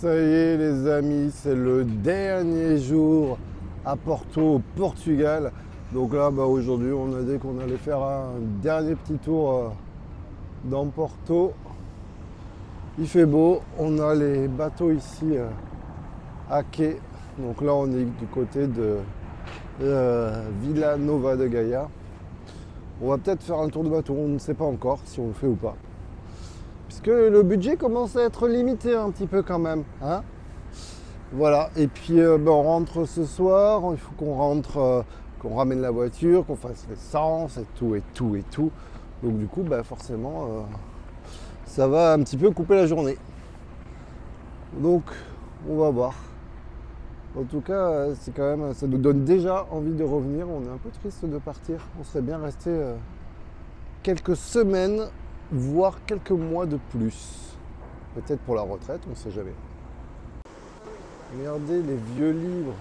Ça y est les amis, c'est le dernier jour à Porto, au Portugal. Donc là, aujourd'hui, on a dit qu'on allait faire un dernier petit tour dans Porto. Il fait beau, on a les bateaux ici à quai. Donc là, on est du côté de Vila Nova de Gaia. On va peut-être faire un tour de bateau, on ne sait pas encore si on le fait ou pas. Puisque le budget commence à être limité un petit peu quand même, hein. Voilà, et puis on rentre ce soir, il faut qu'on rentre, qu'on ramène la voiture, qu'on fasse l'essence et tout et tout et tout. Donc du coup, forcément, ça va un petit peu couper la journée. Donc, on va voir. En tout cas, c'est quand même, ça nous donne déjà envie de revenir. On est un peu triste de partir. On serait bien resté quelques semaines, voire quelques mois de plus. Peut-être pour la retraite, on ne sait jamais. Regardez les vieux livres.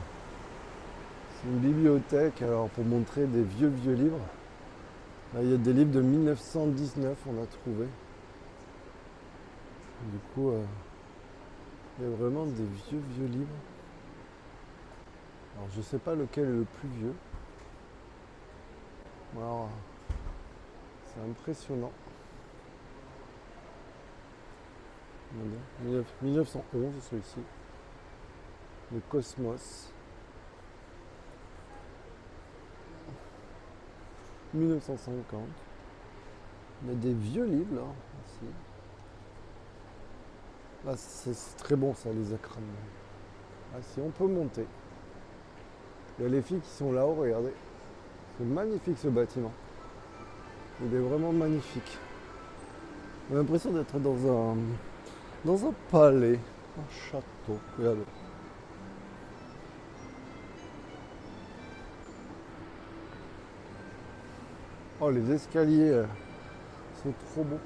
C'est une bibliothèque, alors pour montrer des vieux livres. Là, il y a des livres de 1919, on a trouvé. Du coup, il y a vraiment des vieux livres. Alors je sais pas lequel est le plus vieux. Alors, c'est impressionnant. 1911 celui-ci. Le Cosmos. 1950. Il y a des vieux livres là aussi. Ah, c'est très bon ça, les acronymes. Ah si, on peut monter. Il y a les filles qui sont là-haut, regardez. C'est magnifique ce bâtiment. Il est vraiment magnifique. On a l'impression d'être dans un palais, un château. Regardez. Oh, les escaliers sont trop beaux.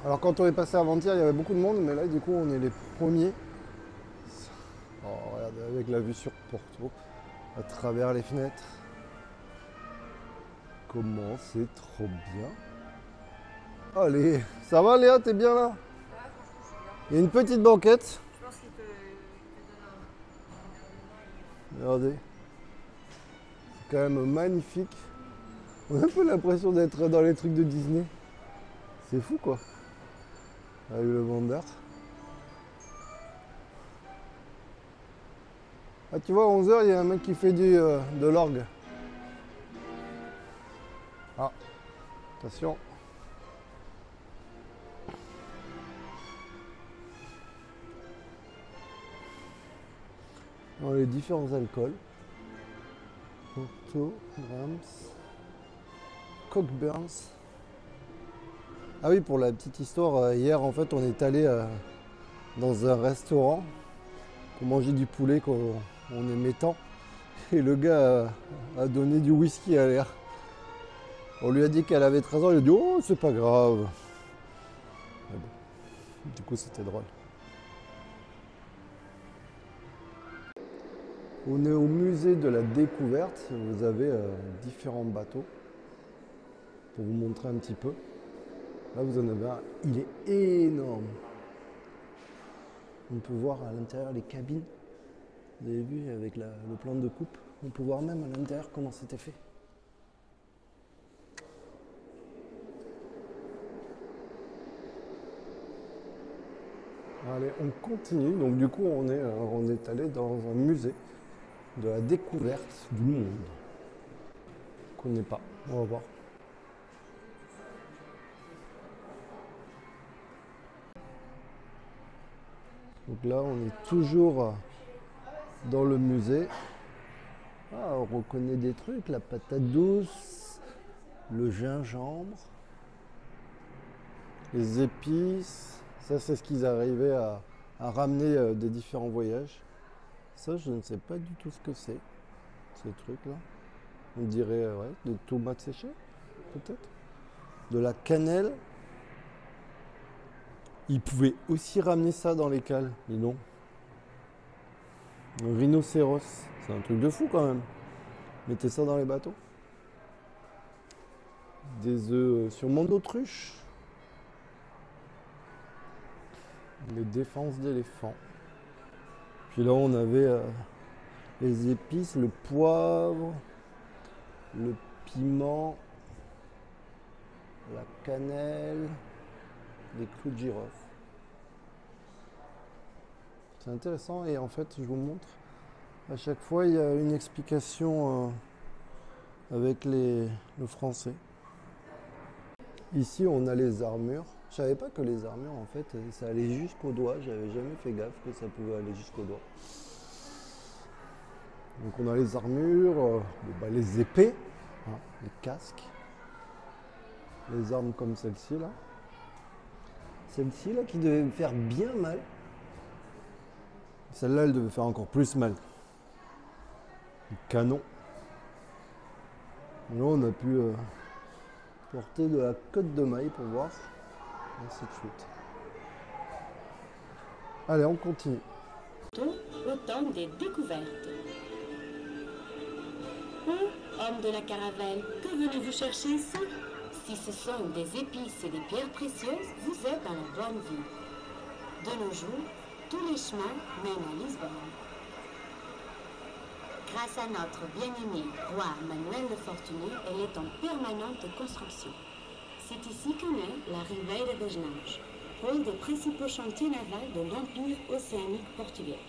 Alors quand on est passé avant-hier, il y avait beaucoup de monde, mais là du coup on est les premiers. Oh, regardez, avec la vue sur Porto, à travers les fenêtres. Comment c'est trop bien. Allez, ça va Léa, t'es bien là? Il y a une petite banquette. Je pense qu'il te donne Regardez. C'est quand même magnifique. On a un peu l'impression d'être dans les trucs de Disney. C'est fou quoi. Avec le vendeur. Ah tu vois, à 11 h, il y a un mec qui fait de l'orgue. Ah, attention. Dans les différents alcools. Porto, Grams, Cockburns. Ah oui, pour la petite histoire, hier en fait on est allé dans un restaurant pour manger du poulet qu'on aimait tant. Et le gars a donné du whisky à l'air. On lui a dit qu'elle avait 13 ans, il a dit oh c'est pas grave. Mais bon, du coup c'était drôle. On est au musée de la découverte, vous avez différents bateaux pour vous montrer un petit peu. Là vous en avez un, il est énorme. On peut voir à l'intérieur les cabines. Vous avez vu avec le plan de coupe, on peut voir même à l'intérieur comment c'était fait. Allez, on continue. Donc du coup, on est allé dans un musée de la découverte du monde. On ne connaît pas. On va voir. Donc là, on est toujours dans le musée. Ah, on reconnaît des trucs, la patate douce, le gingembre, les épices. Ça, c'est ce qu'ils arrivaient à ramener des différents voyages. Ça, je ne sais pas du tout ce que c'est, ces trucs-là. On dirait, ouais, des tomates séchées, peut-être. De la cannelle. Ils pouvaient aussi ramener ça dans les cales, mais non. Un rhinocéros, c'est un truc de fou quand même. Mettez ça dans les bateaux. Des œufs sûrement d'autruche. les défenses d'éléphants. Puis là, on avait les épices, le poivre, le piment, la cannelle, les clous de girofle. C'est intéressant et en fait, je vous montre, à chaque fois, il y a une explication avec le français. Ici, on a les armures. Je savais pas que les armures, en fait, ça allait jusqu'au doigt. J'avais jamais fait gaffe que ça pouvait aller jusqu'au doigt. Donc on a les armures, les épées, hein, les casques, les armes comme celle-ci là. Celle-ci là qui devait me faire bien mal. Celle-là, elle devait faire encore plus mal. Le canon. Là, on a pu porter de la cotte de maille pour voir. Ainsi de suite. Allez, on continue. Au temps des découvertes. Homme de la caravelle, que venez-vous chercher ici? Si ce sont des épices et des pierres précieuses, vous êtes dans la bonne ville. De nos jours, tous les chemins mènent à Lisbonne. Grâce à notre bien-aimé roi Manuel le Fortuné, elle est en permanente construction. C'est ici que naît la Ribeira das Naves, pôle des principaux chantiers navals de l'Empire océanique portugais.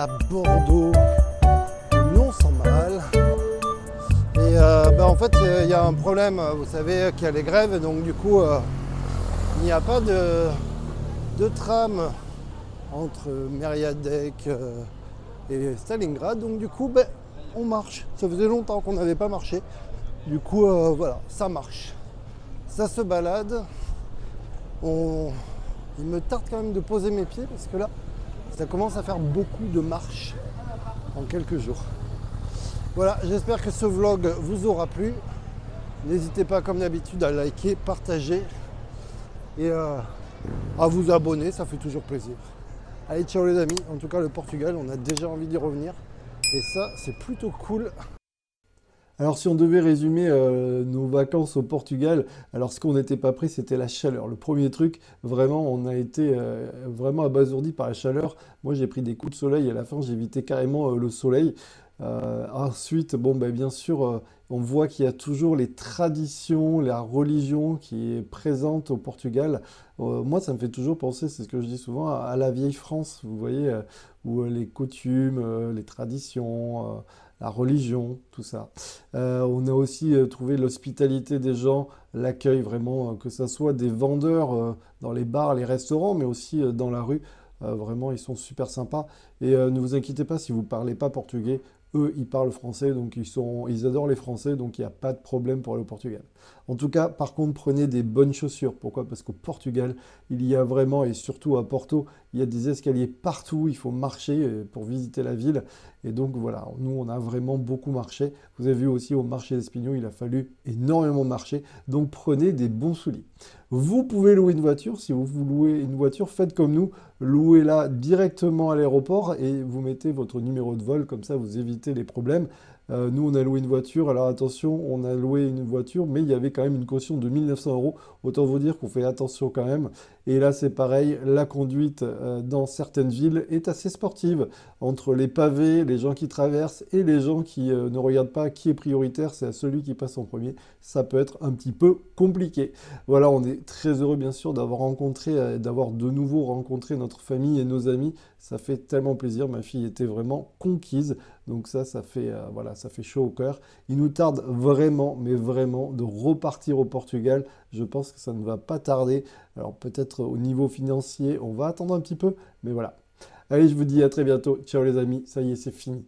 à Bordeaux. Nous on s'en mal. Et en fait il y a un problème, vous savez qu'il y a les grèves et donc du coup il n'y a pas de tram entre Mériadec et Stalingrad, donc du coup on marche. Ça faisait longtemps qu'on n'avait pas marché. Du coup voilà, ça marche. Ça se balade. Il me tarde quand même de poser mes pieds parce que là ça commence à faire beaucoup de marches en quelques jours. Voilà, j'espère que ce vlog vous aura plu. N'hésitez pas comme d'habitude à liker, partager et à vous abonner, ça fait toujours plaisir. Allez, ciao les amis. En tout cas, le Portugal, on a déjà envie d'y revenir. Et ça, c'est plutôt cool. Alors si on devait résumer nos vacances au Portugal, alors ce qu'on n'était pas pris, c'était la chaleur. Le premier truc, vraiment, on a été vraiment abasourdi par la chaleur. Moi, j'ai pris des coups de soleil et à la fin, j'ai évité carrément le soleil. Ensuite, bon, bien sûr, on voit qu'il y a toujours les traditions, la religion qui est présente au Portugal. Moi, ça me fait toujours penser, c'est ce que je dis souvent, à la vieille France, vous voyez, où les coutumes, les traditions, la religion, tout ça. On a aussi trouvé l'hospitalité des gens, l'accueil vraiment, que ce soit des vendeurs dans les bars, les restaurants, mais aussi dans la rue. Vraiment, ils sont super sympas. Et ne vous inquiétez pas si vous ne parlez pas portugais. Eux, ils parlent français, donc ils adorent les Français, donc il n'y a pas de problème pour aller au Portugal. En tout cas, par contre, prenez des bonnes chaussures. Pourquoi? Parce qu'au Portugal, il y a vraiment, et surtout à Porto, il y a des escaliers partout, il faut marcher pour visiter la ville. Et donc voilà, nous, on a vraiment beaucoup marché. Vous avez vu aussi au marché d'Espinho, il a fallu énormément marcher. Donc prenez des bons souliers. Vous pouvez louer une voiture. Si vous louez une voiture, faites comme nous. Louez-la directement à l'aéroport et vous mettez votre numéro de vol. Comme ça, vous évitez les problèmes. Nous, on a loué une voiture. Alors attention, on a loué une voiture, mais il y avait quand même une caution de 1 900 €. Autant vous dire qu'on fait attention quand même. Et là, c'est pareil. La conduite dans certaines villes est assez sportive. Entre les pavés, les gens qui traversent et les gens qui ne regardent pas qui est prioritaire, c'est à celui qui passe en premier. Ça peut être un petit peu compliqué. Voilà, on est très heureux, bien sûr, d'avoir rencontré, d'avoir de nouveau rencontré notre famille et nos amis. Ça fait tellement plaisir. Ma fille était vraiment conquise. Donc ça fait, voilà, ça fait chaud au cœur. Il nous tarde vraiment, mais vraiment, de repartir au Portugal. Je pense que ça ne va pas tarder. Alors peut-être au niveau financier, on va attendre un petit peu, mais voilà. Allez, je vous dis à très bientôt. Ciao les amis, ça y est, c'est fini.